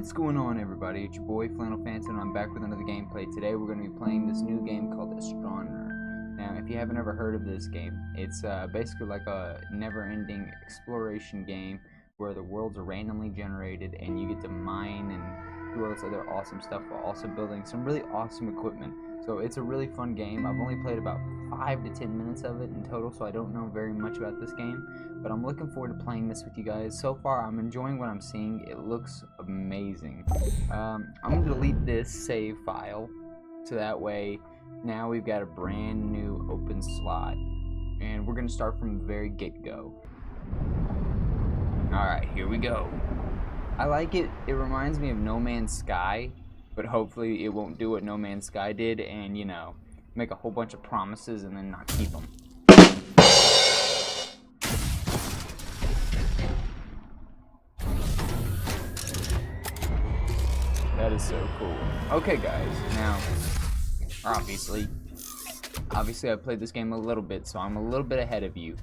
What's going on, everybody? It's your boy Flannel Fantom. I'm back with another gameplay. Today we're going to be playing this new game called Astroneer. Now, if you haven't ever heard of this game, it's basically like a never-ending exploration game where the worlds are randomly generated and you get to mine and do all this other awesome stuff while also building some really awesome equipment. So it's a really fun game. I've only played about 5 to 10 minutes of it in total, so I don't know very much about this game, but I'm looking forward to playing this with you guys. So far, I'm enjoying what I'm seeing. It looks amazing. I'm going to delete this save file, so that way now we've got a brand new open slot, and we're going to start from the very get-go. Alright, here we go. I like it. It reminds me of No Man's Sky, but hopefully it won't do what No Man's Sky did and, you know, make a whole bunch of promises and then not keep them. That is so cool. Okay, guys, now, obviously I played this game a little bit, so I'm a little bit ahead of you.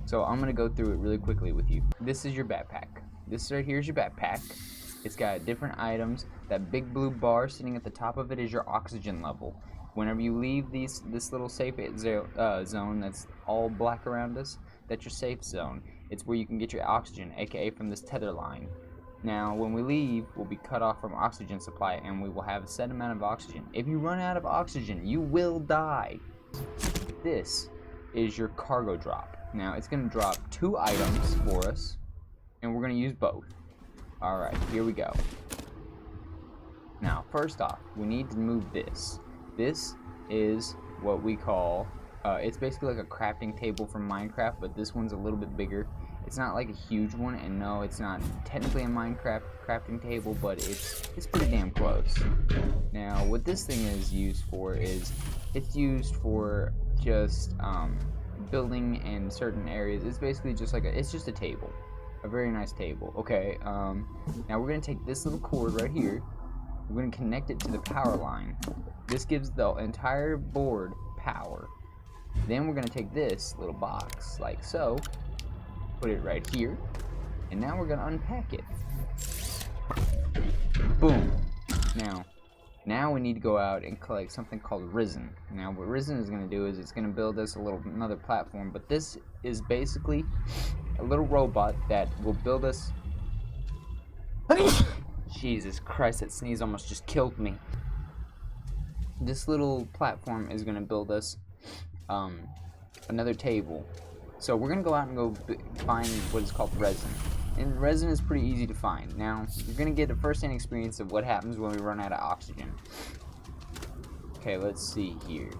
So I'm going to go through it really quickly with you. This is your backpack. This right here is your backpack. It's got different items. That big blue bar sitting at the top of it is your oxygen level. Whenever you leave this little safe zone that's all black around us, that's your safe zone. It's where you can get your oxygen, aka from this tether line. Now, when we leave, we'll be cut off from oxygen supply, and we will have a set amount of oxygen. If you run out of oxygen, you will die. This is your cargo drop. Now, it's going to drop 2 items for us, and we're going to use both. Alright, here we go. Now, first off, we need to move this. This is what we call, it's basically like a crafting table from Minecraft, but this one's a little bit bigger. It's not like a huge one, and no, it's not technically a Minecraft crafting table, but it's pretty damn close. Now, what this thing is used for is, it's used for just building in certain areas. It's basically just like it's just a table. A very nice table. Okay, now we're going to take this little cord right here. We're going to connect it to the power line. This gives the entire board power. Then we're going to take this little box, like so, put it right here, and now we're going to unpack it. Boom. Now we need to go out and collect something called Risen. Now what Risen is going to do is it's going to build us another platform, but this is basically a little robot that will build us. Jesus Christ, that sneeze almost just killed me. This little platform is going to build us another table. So we're going to go out and go find what is called resin. And resin is pretty easy to find. Now, you're going to get a first-hand experience of what happens when we run out of oxygen. Okay, let's see here.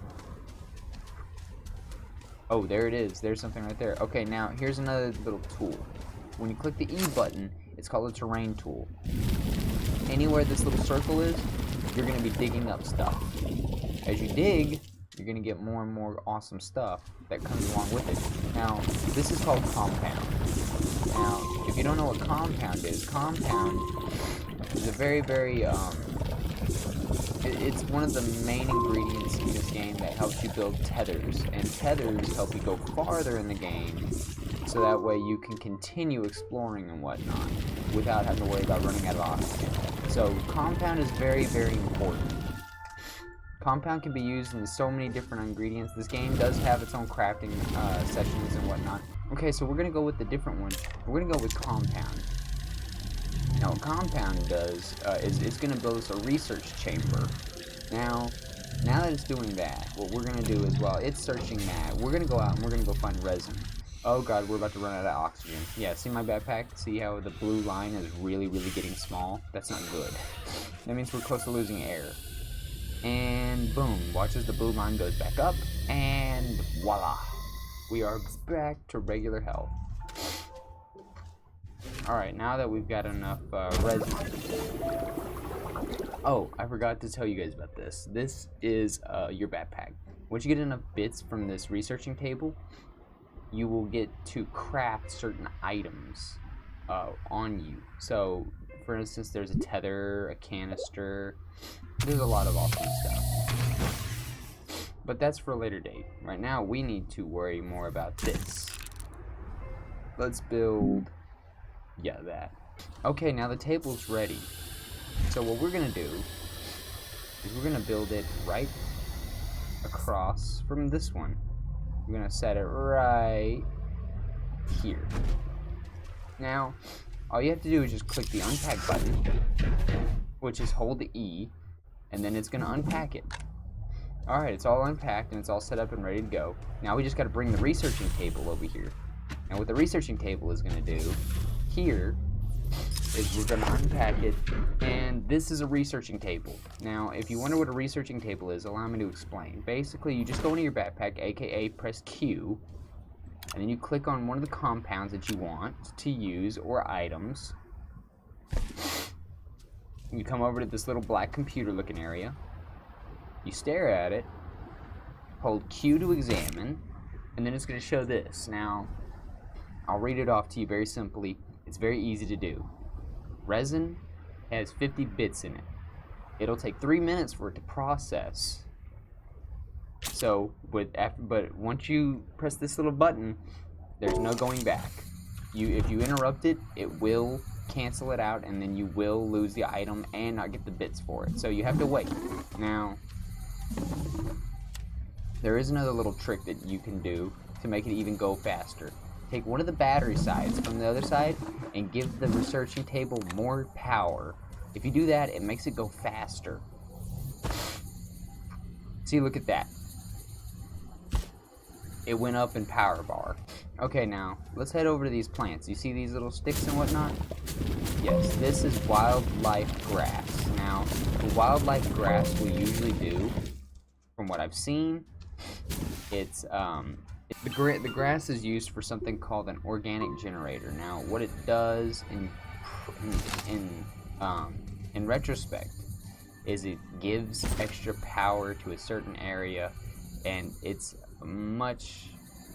Oh, there it is. There's something right there. Okay, now, here's another little tool. When you click the E button, it's called a terrain tool. Anywhere this little circle is, you're going to be digging up stuff. As you dig, you're going to get more and more awesome stuff that comes along with it. Now, this is called compound. Now, if you don't know what compound is a very, very, it's one of the main ingredients in this game that helps you build tethers, and tethers help you go farther in the game, so that way you can continue exploring and whatnot without having to worry about running out of oxygen. So, compound is very, very important. Compound can be used in so many different ingredients. This game does have its own crafting sections and whatnot. Okay, so we're going to go with the different one. We're going to go with compound. Now, what compound does is it's going to build us a research chamber. Now that it's doing that, what we're going to do is, while it's searching that, we're going to go out and we're going to go find resin. Oh god, we're about to run out of oxygen. Yeah, see my backpack? See how the blue line is really, really getting small? That's not good. That means we're close to losing air. And boom, watch as the blue line goes back up, and voila, we are back to regular health. Alright, now that we've got enough resin. Oh, I forgot to tell you guys about this. This is your backpack. Once you get enough bits from this researching table, you will get to craft certain items on you. So, for instance, there's a tether, a canister. There's a lot of awesome stuff. But that's for a later date. Right now, we need to worry more about this. Let's build, yeah, that. Okay, now the table's ready. So what we're gonna do is we're gonna build it right across from this one. We're gonna set it right here. Now, all you have to do is just click the unpack button, which is hold the E, and then it's gonna unpack it. Alright, it's all unpacked and it's all set up and ready to go. Now we just gotta bring the researching table over here. And what the researching table is gonna do here is we're gonna unpack it, and this is a researching table. Now, if you wonder what a researching table is, allow me to explain. Basically, you just go into your backpack, aka press Q, and then you click on one of the compounds that you want to use or items. You come over to this little black computer looking area. You stare at it, hold Q to examine, and then it's going to show this. Now, I'll read it off to you very simply. It's very easy to do. Resin has 50 bits in it. It'll take 3 minutes for it to process. So, but once you press this little button, there's no going back. If you interrupt it, it will cancel it out, and then you will lose the item and not get the bits for it. So you have to wait. Now, there is another little trick that you can do to make it even go faster. Take one of the battery sides from the other side and give the researching table more power. If you do that, it makes it go faster. See, look at that. It went up in power bar. Okay, now, let's head over to these plants. You see these little sticks and whatnot? Yes, this is wildlife grass. Now, the wildlife grass we usually do, from what I've seen, it's, the grass is used for something called an organic generator. Now, what it does in retrospect is it gives extra power to a certain area, and it's a much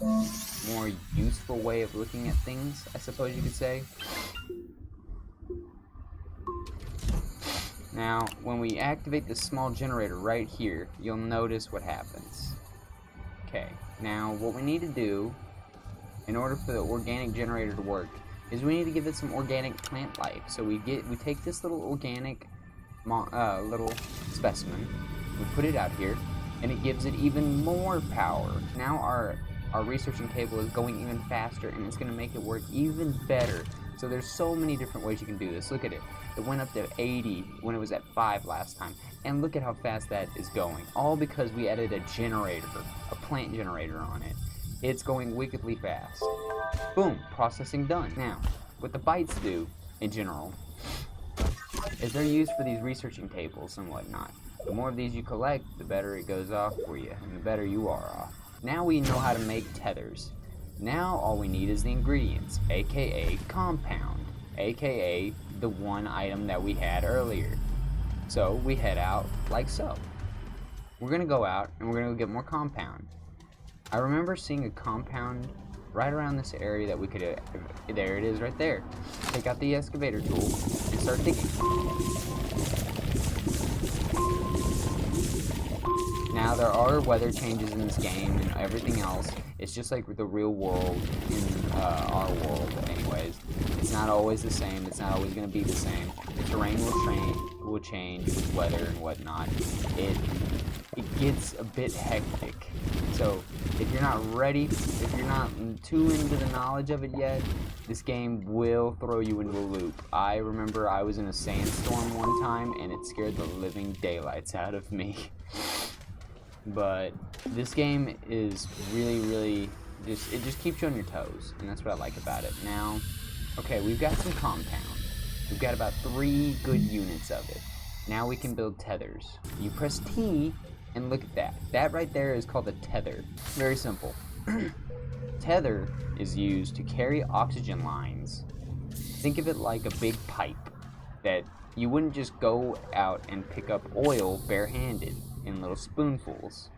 more useful way of looking at things, I suppose you could say. Now, when we activate this small generator right here, you'll notice what happens. Okay, now what we need to do in order for the organic generator to work is we need to give it some organic plant life. So we take this little organic little specimen, we put it out here, and it gives it even more power. Now our researching table is going even faster, and it's going to make it work even better. So there's so many different ways you can do this. Look at it. It went up to 80 when it was at 5 last time. And look at how fast that is going. All because we added a generator, a plant generator on it. It's going wickedly fast. Boom, processing done. Now, what the bytes do, in general, is they're used for these researching tables and whatnot. The more of these you collect, the better it goes off for you, and the better you are off. Now we know how to make tethers. Now all we need is the ingredients, aka compound, aka the one item that we had earlier. So we head out like so. We're gonna go out and we're gonna go get more compound. I remember seeing a compound right around this area that we could, there it is right there. Take out the excavator tool and start digging. Now there are weather changes in this game and everything else. It's just like with the real world in our world anyways. It's not always the same. It's not always going to be the same. The terrain will change with weather and whatnot. It gets a bit hectic. So if you're not ready, if you're not too into the knowledge of it yet, this game will throw you into a loop. I remember I was in a sandstorm one time and it scared the living daylights out of me. But this game is really it just keeps you on your toes, and that's what I like about it. Now, okay, we've got some compound. We've got about 3 good units of it. Now we can build tethers. You press T, and look at that. That right there is called a tether. Very simple. Tether is used to carry oxygen lines. Think of it like a big pipe that you wouldn't just go out and pick up oil barehanded in little spoonfuls.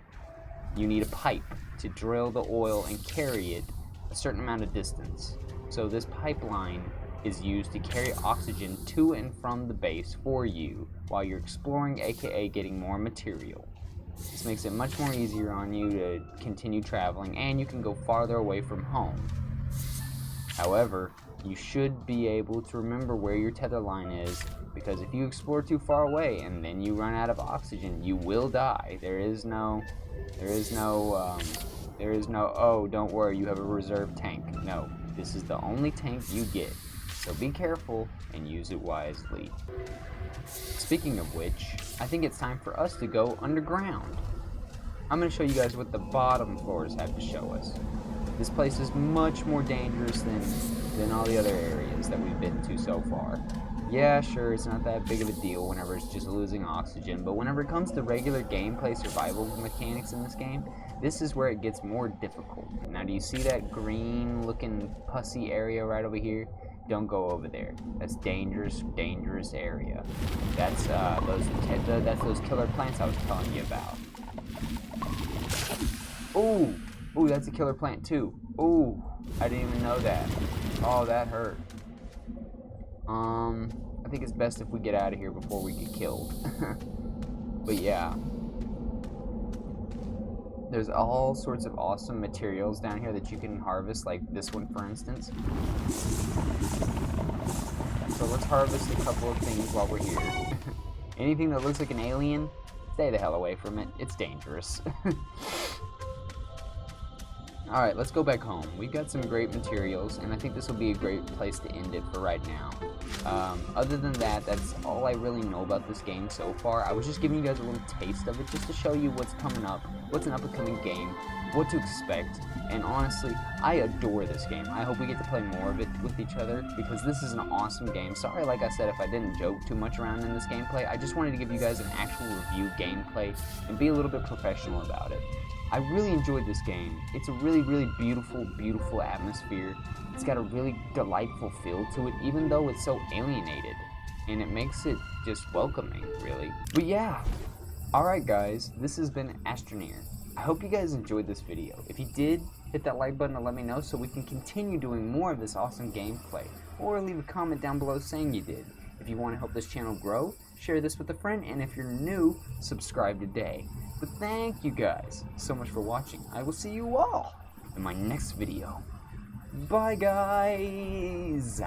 You need a pipe to drill the oil and carry it a certain amount of distance. So this pipeline is used to carry oxygen to and from the base for you while you're exploring, aka getting more material. This makes it much more easier on you to continue traveling, and you can go farther away from home. However, You should be able to remember where your tether line is, because if you explore too far away and then you run out of oxygen, you will die. There is no, oh, don't worry, you have a reserve tank. No, this is the only tank you get. So be careful and use it wisely. Speaking of which, I think it's time for us to go underground. I'm going to show you guys what the bottom floors have to show us. This place is much more dangerous than all the other areas that we've been to so far. Yeah, sure, it's not that big of a deal whenever it's just losing oxygen, but whenever it comes to regular gameplay survival mechanics in this game, this is where it gets more difficult. Now, do you see that green-looking pussy area right over here? Don't go over there. That's dangerous area. That's those killer plants I was telling you about. Ooh, that's a killer plant too. Ooh, I didn't even know that. Oh, that hurt. I think it's best if we get out of here before we get killed. But yeah. There's all sorts of awesome materials down here that you can harvest, like this one for instance. So let's harvest a couple of things while we're here. Anything that looks like an alien, stay the hell away from it. It's dangerous. Alright, let's go back home. We've got some great materials, and I think this will be a great place to end it for right now. Other than that, that's all I really know about this game so far. I was just giving you guys a little taste of it just to show you what's coming up, what's an up-and-coming game, what to expect, and honestly, I adore this game. I hope we get to play more of it with each other, because this is an awesome game. Sorry, like I said, if I didn't joke too much around in this gameplay. I just wanted to give you guys an actual review gameplay and be a little bit professional about it. I really enjoyed this game. It's a really, really beautiful atmosphere. It's got a really delightful feel to it, even though it's so alienated. And it makes it just welcoming, really. But yeah, alright guys, this has been Astroneer. I hope you guys enjoyed this video. If you did, hit that like button to let me know so we can continue doing more of this awesome gameplay. Or leave a comment down below saying you did. If you want to help this channel grow, share this with a friend, and if you're new, subscribe today. But thank you guys so much for watching. I will see you all in my next video. Bye guys!